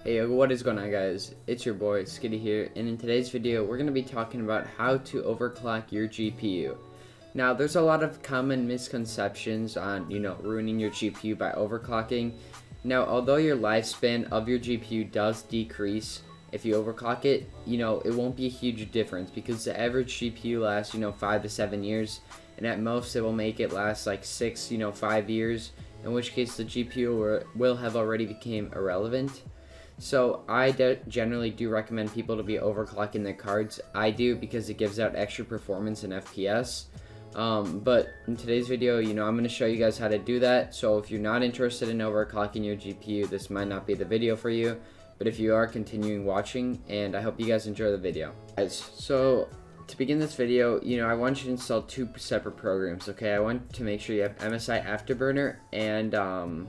Hey, what is going on, guys? It's your boy Skiddy here, and in today's video we're going to be talking about how to overclock your GPU. Now, there's a lot of common misconceptions on, ruining your GPU by overclocking. Now, although your lifespan of your GPU does decrease if you overclock it, it won't be a huge difference because the average GPU lasts, 5 to 7 years, and at most it will make it last like 6, 5 years, in which case the GPU will have already become irrelevant. So I generally do recommend people to be overclocking their cards. I do because it gives out extra performance in FPS. But in today's video, I'm going to show you guys how to do that. So if you're not interested in overclocking your GPU, this might not be the video for you. But if you are, continuing watching, and I hope you guys enjoy the video. Guys, so to begin this video, I want you to install two separate programs, okay? I want to make sure you have MSI Afterburner and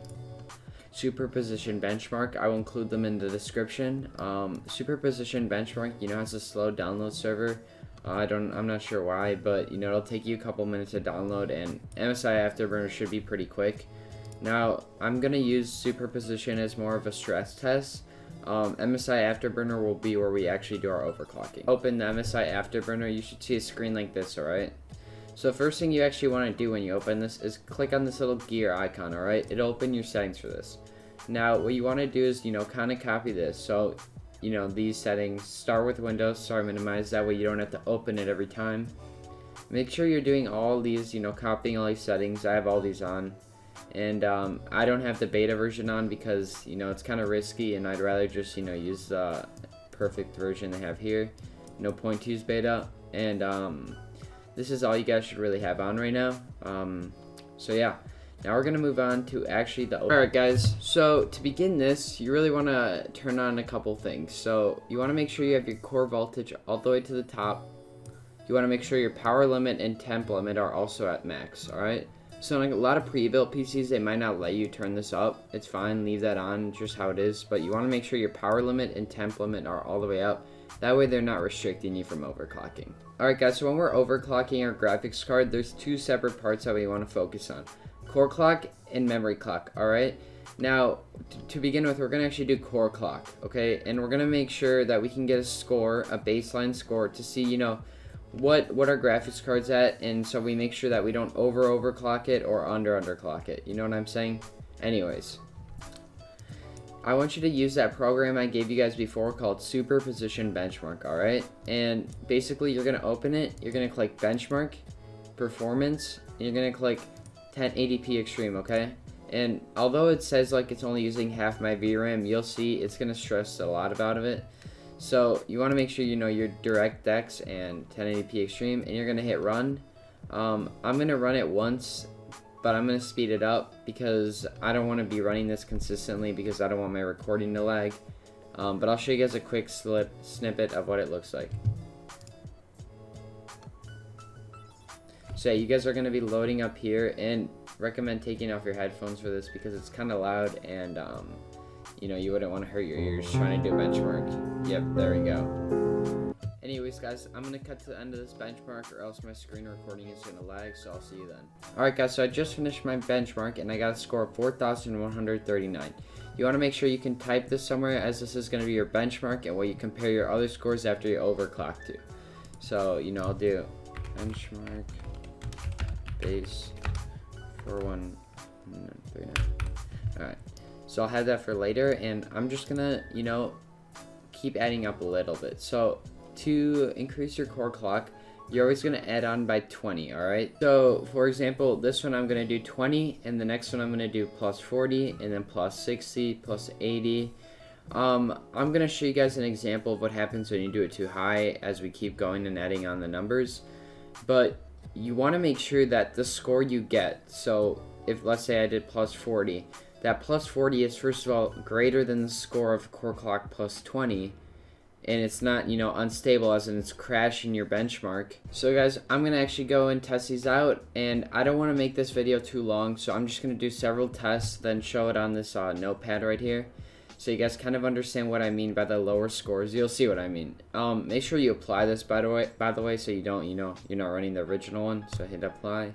Superposition Benchmark. I will include them in the description. Superposition Benchmark, has a slow download server. I'm not sure why, but it'll take you a couple minutes to download, and MSI Afterburner should be pretty quick. Now, I'm gonna use Superposition as more of a stress test. MSI Afterburner will be where we actually do our overclocking. Open the MSI Afterburner, you should see a screen like this, alright? So the first thing you actually want to do when you open this is click on this little gear icon, alright? It'll open your settings for this. Now, what you want to do is, kind of copy this. So, these settings, start with Windows, start minimize, that way you don't have to open it every time. Make sure you're doing all these, copying all these settings. I have all these on. And I don't have the beta version on because, it's kind of risky, and I'd rather just, use the perfect version they have here. No point to use beta. And, this is all you guys should really have on right now. So yeah, now we're gonna move on to actually the. Alright guys, so to begin this, you really want to turn on a couple things. So you want to make sure you have your core voltage all the way to the top. You want to make sure your power limit and temp limit are also at max. Alright, so like a lot of pre-built PCs, they might not let you turn this up. It's fine, leave that on, just how it is. But you want to make sure your power limit and temp limit are all the way up. That way they're not restricting you from overclocking. Alright guys, so when we're overclocking our graphics card, there's two separate parts that we want to focus on. Core clock and memory clock, alright? Now, to begin with, we're going to actually do core clock, okay? And we're going to make sure that we can get a score, a baseline score, to see, what our graphics card's at, and so we make sure that we don't overclock it or underclock it. You know what I'm saying? Anyways, I want you to use that program I gave you guys before called Superposition Benchmark, alright? And basically, you're going to open it, you're going to click Benchmark, Performance, and you're going to click 1080p Extreme, okay? And although it says like it's only using half my VRAM, you'll see it's going to stress a lot about it. So you want to make sure your DirectX and 1080p Extreme, and you're going to hit Run. I'm going to run it once, but I'm going to speed it up because I don't want to be running this consistently because I don't want my recording to lag. But I'll show you guys a quick snippet of what it looks like. So yeah, you guys are going to be loading up here, and recommend taking off your headphones for this because it's kind of loud, and you wouldn't want to hurt your ears trying to do a benchmark. Yep, there we go. Anyways guys, I'm going to cut to the end of this benchmark or else my screen recording is going to lag, so I'll see you then. Alright guys, so I just finished my benchmark and I got a score of 4,139. You want to make sure you can type this somewhere, as this is going to be your benchmark and what you compare your other scores after you overclock to. So, I'll do benchmark base 4,139. Alright, so I'll have that for later, and I'm just going to, keep adding up a little bit. So to increase your core clock, you're always going to add on by 20, alright? So, for example, this one I'm going to do 20, and the next one I'm going to do plus 40, and then plus 60, plus 80. I'm going to show you guys an example of what happens when you do it too high as we keep going and adding on the numbers. But you want to make sure that the score you get, so if let's say I did plus 40, that plus 40 is first of all greater than the score of core clock plus 20. And it's not, unstable, as in it's crashing your benchmark. So guys, I'm going to actually go and test these out, and I don't want to make this video too long, so I'm just going to do several tests, then show it on this notepad right here, so you guys kind of understand what I mean by the lower scores. You'll see what I mean. Make sure you apply this, by the way, so you don't, you're not running the original one, so hit apply.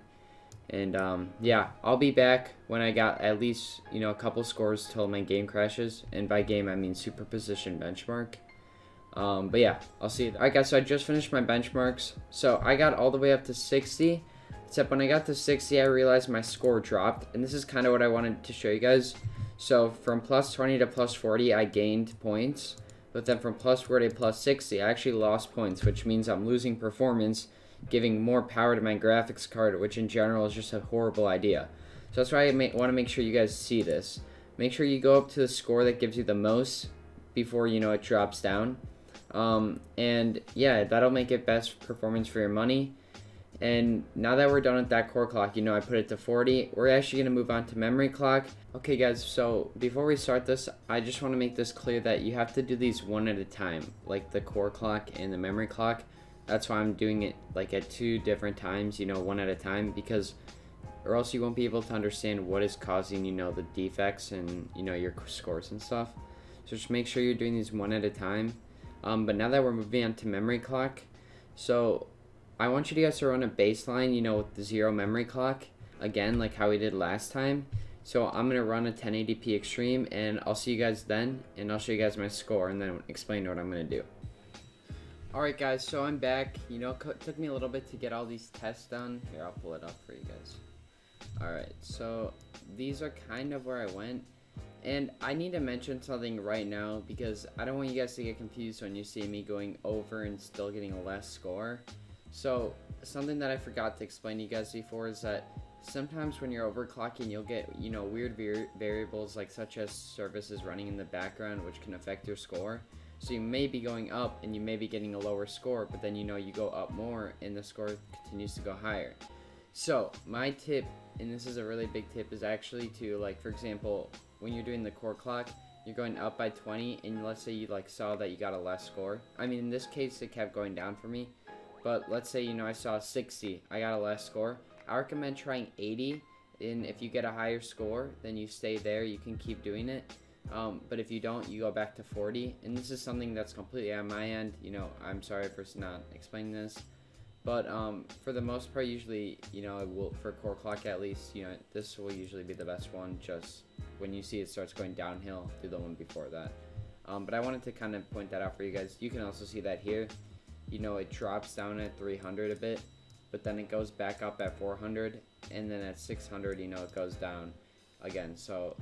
And yeah, I'll be back when I got at least, a couple scores till my game crashes. And by game, I mean superposition benchmark. But yeah, I'll see you. Alright guys, so I just finished my benchmarks. So I got all the way up to 60. Except when I got to 60, I realized my score dropped. And this is kind of what I wanted to show you guys. So from plus 20 to plus 40, I gained points. But then from plus 40 to plus 60, I actually lost points, which means I'm losing performance, giving more power to my graphics card, which in general is just a horrible idea. So that's why I want to make sure you guys see this. Make sure you go up to the score that gives you the most before, it drops down. And yeah, that'll make it best performance for your money. And now that we're done with that core clock, I put it to 40. We're actually going to move on to memory clock. Okay guys, so before we start this, I just want to make this clear that you have to do these one at a time, like the core clock and the memory clock. That's why I'm doing it like at 2 different times, one at a time, because or else you won't be able to understand what is causing, the defects and, your scores and stuff. So just make sure you're doing these one at a time. But now that we're moving on to memory clock, so I want you guys to run a baseline, with the 0 memory clock, again, like how we did last time. So I'm going to run a 1080p extreme, and I'll see you guys then, and I'll show you guys my score, and then explain what I'm going to do. Alright guys, so I'm back. It took me a little bit to get all these tests done. Here, I'll pull it up for you guys. Alright, so these are kind of where I went. And I need to mention something right now, because I don't want you guys to get confused when you see me going over and still getting a less score. So something that I forgot to explain to you guys before is that sometimes when you're overclocking, you'll get, weird variables like such as services running in the background, which can affect your score. So you may be going up and you may be getting a lower score, but then you go up more and the score continues to go higher. So my tip, and this is a really big tip, is actually to, like, for example, when you're doing the core clock, you're going up by 20, and let's say you saw that you got a less score. I mean, in this case, it kept going down for me. But let's say, I saw 60, I got a less score. I recommend trying 80, and if you get a higher score, then you stay there, you can keep doing it. But if you don't, you go back to 40, and this is something that's completely on my end. I'm sorry for not explaining this. But for the most part, usually, for core clock at least, this will usually be the best one, just when you see it starts going downhill, do the one before that. But I wanted to kind of point that out for you guys. You can also see that here. It drops down at 300 a bit, but then it goes back up at 400, and then at 600, it goes down again. So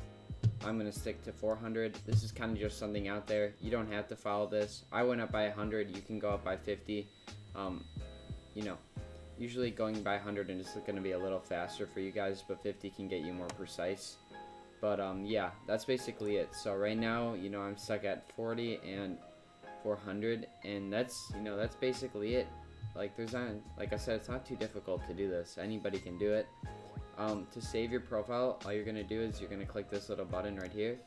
I'm going to stick to 400. This is kind of just something out there. You don't have to follow this. I went up by 100. You can go up by 50. Usually going by 100 is going to be a little faster for you guys, but 50 can get you more precise. But yeah, that's basically it. So right now, I'm stuck at 40 and 400, and that's basically it. Like I said, it's not too difficult to do this. Anybody can do it. To save your profile, all you're gonna do is you're gonna click this little button right here,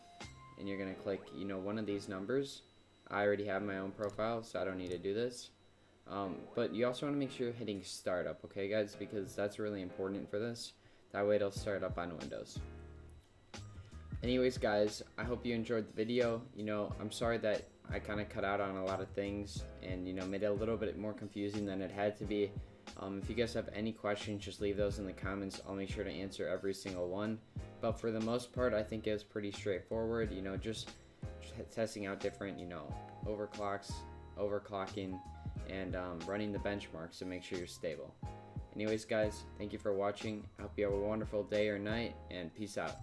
and you're gonna click one of these numbers. I already have my own profile, so I don't need to do this. But you also want to make sure you're hitting startup, okay guys, because that's really important for this. That way it'll start up on Windows. Anyways guys, I hope you enjoyed the video. I'm sorry that I kind of cut out on a lot of things and made it a little bit more confusing than it had to be. If you guys have any questions, just leave those in the comments. I'll make sure to answer every single one. But for the most part, I think it was pretty straightforward. Just testing out different overclocks, overclocking, and running the benchmarks to make sure you're stable. Anyways guys, thank you for watching. I hope you have a wonderful day or night, and peace out.